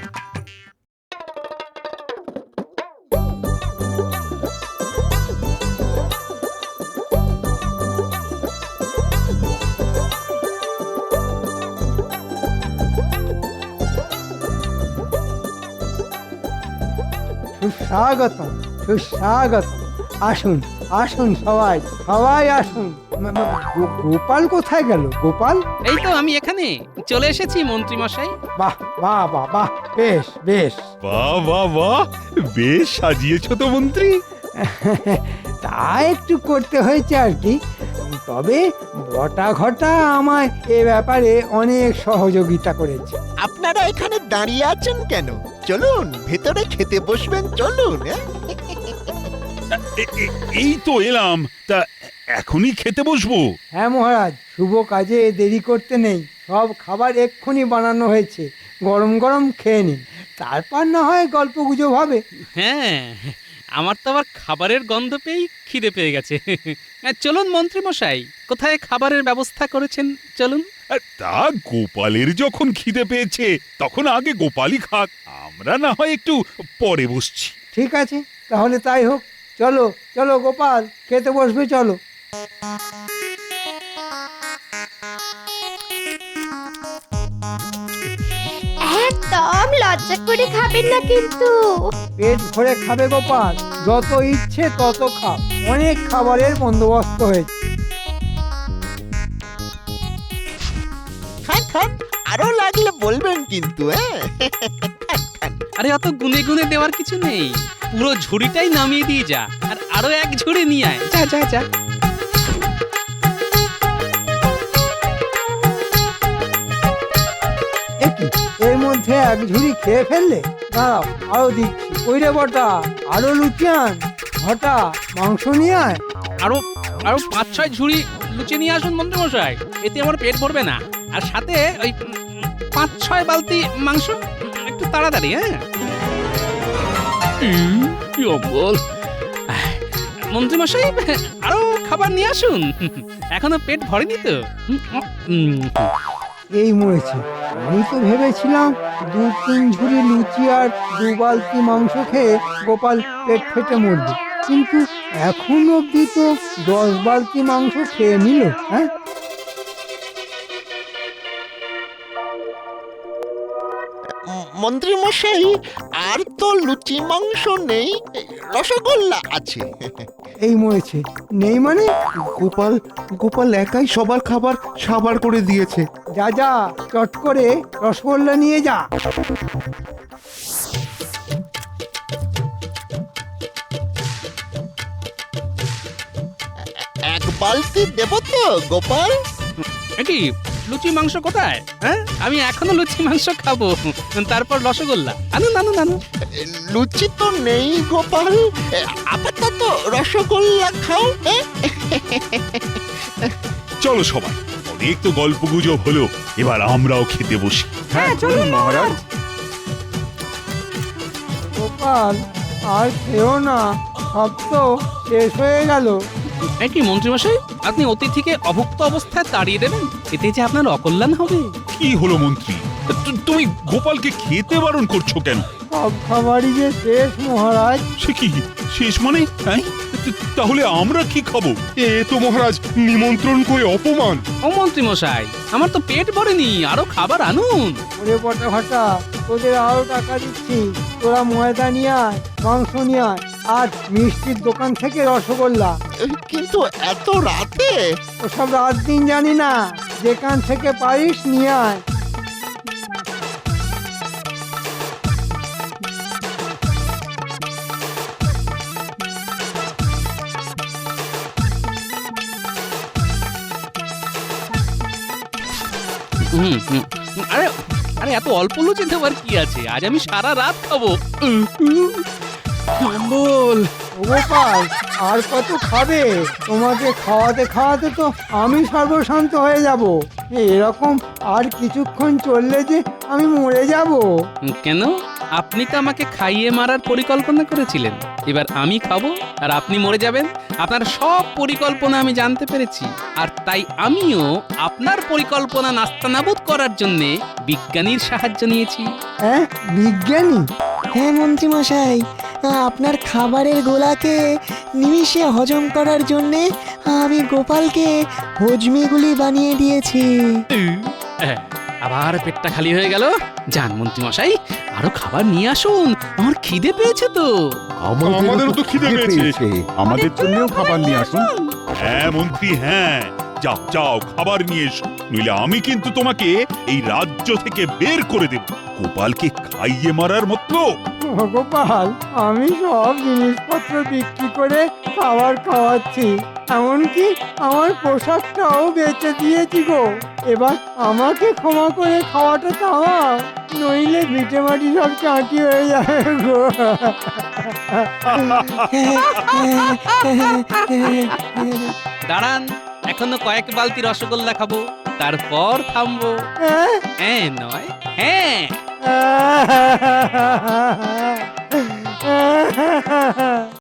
সুস্বাগতম, সুস্বাগতম। আসুন আসুন, সবাই সবাই আসুন। গোপাল কোথায় গেল? গোপাল? এই তো আমি এখানে চলে এসেছি মন্ত্রী মশাই। বাহ বাহ বাহ বাহ, বেশ বেশ। বাহ বাহ বাহ, বেশ সাজিয়েছো তো মন্ত্রী। তা একটু করতে হয়েছে আর কি। তবে বটা ঘটা আমায় এ ব্যাপারে অনেক সহযোগিতা করেছে। আপনারা এখানে দাঁড়িয়ে আছেন কেন? চলুন ভেতরে খেতে বসবেন, চলুন। এই তো এলাম, তা এখনই খেতে বসবো? হ্যাঁ মহারাজ, শুভ কাজে দেরি করতে নেই। সব খাবার এক্ষুনি বানানো হয়েছে, গরম গরম খেয়ে নিন, তারপর না হয় গল্প গুজব হবে। হ্যাঁ, আমার তো আবার খাবারের গন্ধ পেয়েই খিদে পেয়ে গেছে। চলুন মন্ত্রী মশাই, কোথায় খাবারের ব্যবস্থা করেছেন চলুন। তা গোপালের যখন খিদে পেয়েছে তখন আগে গোপালই খাক, আমরা না হয় একটু পরে বসছি। ঠিক আছে, তাহলে তাই হোক। চলো চলো গোপাল, খেতে বসবে চলো। একদম লজ্জা করে খাবেন না কিন্তু। পেট ভরে খাবে গোপাল, যত ইচ্ছে তত খাও, অনেক খাবারের বন্দোবস্ত হয়েছে। খান, আরো লাগলে বলবেন কিন্তু। আরে অত গুনে গুনে দেওয়ার কিছু নেই, পুরো ঝুড়িটাই নামিয়ে দিয়ে যা, আর আরো এক ঝুড়ি নিয়ে আয়। যা যা যা। এ কি, এর মধ্যে এক ঝুড়ি খেয়ে ফেললে? দাঁড়াও, আরো দিচ্ছি। ওই রে বটা, আরো লুচি আন। ঘটা, মাংস নিয়ে আয়। আরো আরো 5-6 ঝুড়ি লুচি নিয়ে আসুন মন্ত্রীমশাই, এতে আমার পেট ভরবে না। আর সাথে ওই 5-6 বালতি মাংস, একটু তাড়াতাড়ি। হ্যাঁ কি অবল। মন্ত্রীমশাই আরো খাবার নিয়ে আসুন, এখনো পেট ভরেনি তো। এই মরেছে। আমি তো ভেবেছিলাম 2-3 ঝুড়ি লুচি আর 2 বালতি মাংস খেয়ে গোপাল পেট ফেটে মরবে, কিন্তু এখন অব্দি তো 10 বালতি মাংস খেয়ে নিল। হ্যাঁ, মন্ত্রী মশাই, আর তো লুচি মাংস নেই, রসগোল্লা আছে। এই মরেছে। নেই মানে? গোপাল গোপাল একাই সবার খাবার সাবার করে দিয়েছে। যা যা, চট করে রসগোল্লা নিয়ে যা। এক বালতি দেব তো গোপাল? কি লুচি মাংস কোথায়? হ্যাঁ, আমি এখনো লুচি মাংস খাবো, তারপর রসগোল্লা। আনুন আনুন আনুন। লুচি তো নেই গোপাল, আপাতত রসগোল্লা খাও। চলো সবাই, অনেক তো গল্প গুজব হলো, এবার আমরাও খেতে বসি। হ্যাঁ চলুন মহারাজ। গোপাল, আর খেও না, সব তো শেষ হয়ে গেল। কি মন্ত্রীমশাই, আপনি অতিথিকে অভুক্ত অবস্থায় তাড়িয়ে দেবেন? এতে যে আপনার অকল্যাণ হবে। কি হলো মন্ত্রী, তুমি গোপালকে খেতে বারণ করছো কেন? সব খাবারই যে শেষ মহারাজ। সে কি শেষ মানে? হ্যাঁ, তাহলে আমরা কি খাবো? এ তো মহারাজ নিমন্ত্রণ করে অপমান। ও মন্ত্রীমশাই, আমার তো পেট ভরেনি, আরো খাবার আনুন। ওরে বটা ভাটা, তোদের আরো টাকা দিচ্ছি, তোরা ময়দা নিয়ে আয়, মাংস নিয়ে আয়, আর মিষ্টির দোকান থেকে রসগোল্লা। কিন্তু এত রাতে? ওসব রাত দিন জানি না, যেখান থেকে পারিস নিয়ে আয়। আরে আরে এত অল্প লুচি দেওয়ার কি আছে? আজ আমি সারা রাত খাবো। বল গোপাল, আর কত খাবে? তোমাকে খাওয়াতে খাওয়াতে তো আমি সর্বশান্ত হয়ে যাব। এরকম আর কিছুক্ষণ চললে যে আমি মরে যাব। কেন? আপনি তো আমাকে খাইয়ে মারার পরিকল্পনা করেছিলেন, এবার আমি খাবো আর আপনি মরে যাবেন। আপনার সব পরিকল্পনা আমি জানতে পেরেছি, আর তাই আমিও আপনার পরিকল্পনা নাস্তানাবুদ করার জন্য বিজ্ঞানীর সাহায্য নিয়েছি। হ্যাঁ, বিজ্ঞানী? হ্যাঁ মন্ত্রী মশাই, আপনার খাবারের গোলাকে নিমিষে হজম করার জন্যে আমি গোপালকে হজমিগুলি বানিয়ে দিয়েছি। আবার পেটটা খালি হয়ে গেল। যান মন্ত্রী মশাই, আরো খাবার নিয়ে আসুন, আমার খিদে পেয়েছে তো। আমাদেরও তো খিদে পেয়েছে, আমাদের জন্যও খাবার নিয়ে আসুন। হ্যাঁ মন্ত্রী, হ্যাঁ, যাও যাও খাবার নিয়ে এসো, নইলে আমি কিন্তু তোমাকে এই রাজ্য থেকে বের করে দেব। গোপালকে খাইয়ে মারার মতো। গোপাল, আমি সব জিনিসপত্র বিক্রি করে খাবার খাওয়াচ্ছি, এমনকি আমার পোশাকটাও বেচে দিয়েছি গো। এবার আমাকে ক্ষমা করে খাওয়াটা থামাও, নইলে ভিটে মাটি সব চাঁটি হয়ে যাবে গো। দাঁড়ান, এখনো কয়েক বালতি রসগোল্লা খাবো, তারপর থামবো। হ্যাঁ নয়, হ্যাঁ।